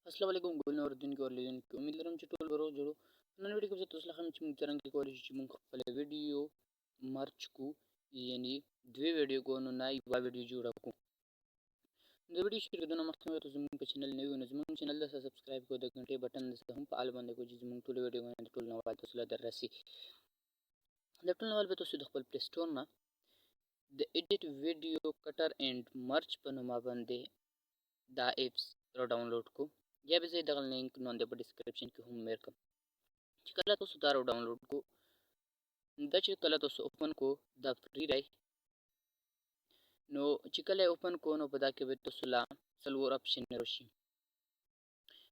السلام علیکم ګورنر اوردونکو او لیدونکو امید لرم چې ټول به روغ جوړو نن ویډیو کې زه تاسو لپاره چې موږ څرنګه کولی شو چې موږ خپل ویډیو مرچ کو یعنی دوی ویډیو کو نو نه یو ویډیو جوړ کړو د ویډیو شروع کېدو نه مخکې تاسو زموږ په چینل نه یو نو زموږ چینل ته سبسکرایب کړئ د غنټې بټن د هم په آل باندې کو چې زموږ ټول ویډیوګانې د ټول نو وایي تاسو له دررسي د ټول نو به تاسو د خپل پلی سٹور نه د ایډیټ ویډیو کټر اینڈ مرچ په نوم باندې دا ایپس را ډاونلوډ کو یا به زه دغه لینک نو د ډسکرپشن کې هم مېر کوم چې کله تاسو دا را ډاونلوډ کو دا چې کله تاسو اوپن کو دا فری دی نو چې کله اوپن کو نو په دا کې به تاسو لا څلور اپشن راشي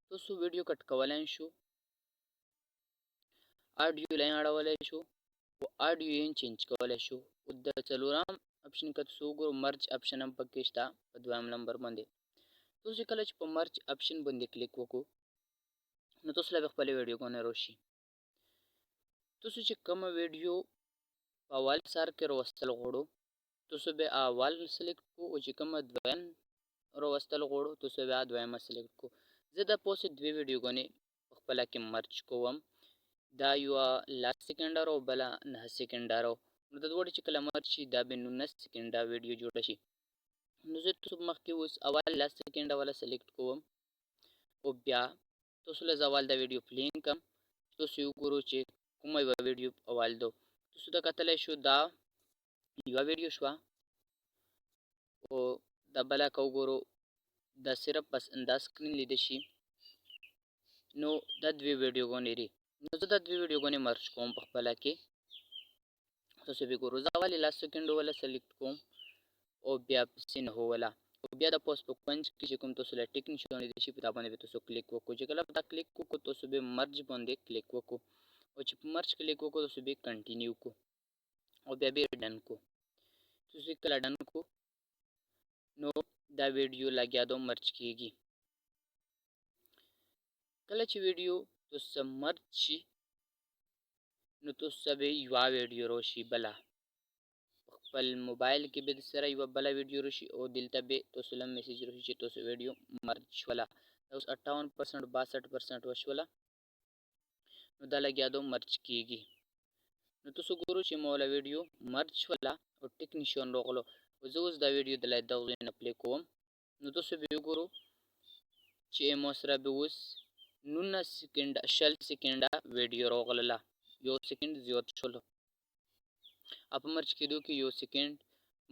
تاسو ویډیو کټ کولای شو آډیو لاین اړولای شو او آډیو یې چینج کولای شو او د څلورم اپشن کې تاسو وګورئ مرج اپشن هم پکې شته په دویم نمبر باندې تاسو کله چې په مرج اپشن باندې کلیک وکړو نو تاسو له خپل ویډیوګانې راشي تاسو چې کوم ویډیو په اول سر کې راوستل غواړو تاسو به اول سلیکټ کو او چې کوم دویم راوستل غواړو تاسو به دویم سلیکټ کو زه د پوسټ دوی ویډیوګانې خپل کې مرچ کوم دا یو لاس سکندر او بل 9 سکندر نو د دوه چې کله مرچ دا به 9 سکندر ویډیو جوړ شي نو زه تاسو مخکې اوس اول لاس سکندر والا سلیکټ کوم او بیا تاسو له اول دا ویډیو پلین کم تاسو یو ګورو چې کومه ویډیو اول دو تاسو دا کتلای شو دا یو ویډیو شو او دا بل کا وګورو دا صرف بس انداز سکرین لیدل شي نو دا دوی ویډیوګانې لري نو زه دا دوی ویډیوګانې مرچ کوم په خپل کې تاسو به ګورو زه اول لاس سکند ولا سلیکټ کوم او بیا سین هو ولا او بیا د پوسټ په پنځ کې کوم تاسو لا ټیک نشونه دي شي په دا باندې تاسو کلیک وکړو چې کله دا کلیک وکړو تاسو به مرج باندې کلیک وکړو او چې مرج کلیک وکړو تاسو به کنټینیو کو او بیا به ډن کو تاسو کله ډن کو نو دا ویډیو لګیا دو مرچ کیږي کله چې ویډیو تاسو مرچ شي نو تاسو به یو ویډیو راشي بلا خپل موبایل کې به سره یو بل ویډیو راشي او دلته به تاسو له میسج راشي چې تاسو ویډیو مرچ ولا اوس 58% 62% وشولا نو دا لګیا دو مرچ کیږي نو تاسو ګورو چې مولا ویډیو مرچ ولا او ټیکنیشن راغلو او زه اوس دا ویډیو د لای دغه نه پلی کوم نو تاسو به وګورو چې مو سره به اوس 19 سکند شل سکند ویډیو راغله یو سکند زیات شلو اپ مرچ کېدو کې یو سکند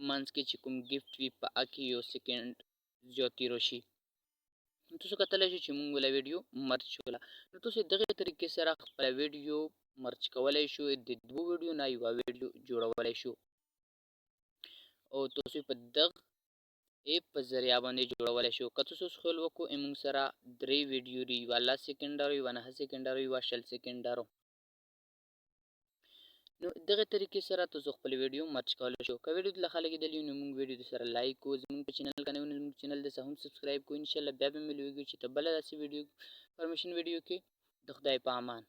منځ کې چې کوم گیفت وی په اکی یو سکند زیاتی راشي تاسو کتلای شئ چې موږ ولا ویډیو مرچ ولا نو تاسو دغه طریقې سره خپل ویډیو مرچ کولای شو د دوه ویډیو نه یو ویډیو جوړولای شو او تاسو په دغه ایپ په ذریعہ باندې جوړولای شو که تاسو خپل وکړو موږ سره درې ویډیو ری والا سکندر یو نه سکندر یو شل سکندر نو دغه طریقې سره تاسو خپل ویډیو مرچ کولای شو که ویډیو د خلک دلی نو موږ ویډیو سره لایک کو زموږ په چینل کنه نو موږ چینل د هم سبسکرایب کو ان شاء الله بیا به ملويږي چې ته بل داسې ویډیو پرمیشن ویډیو کې د خدای په امان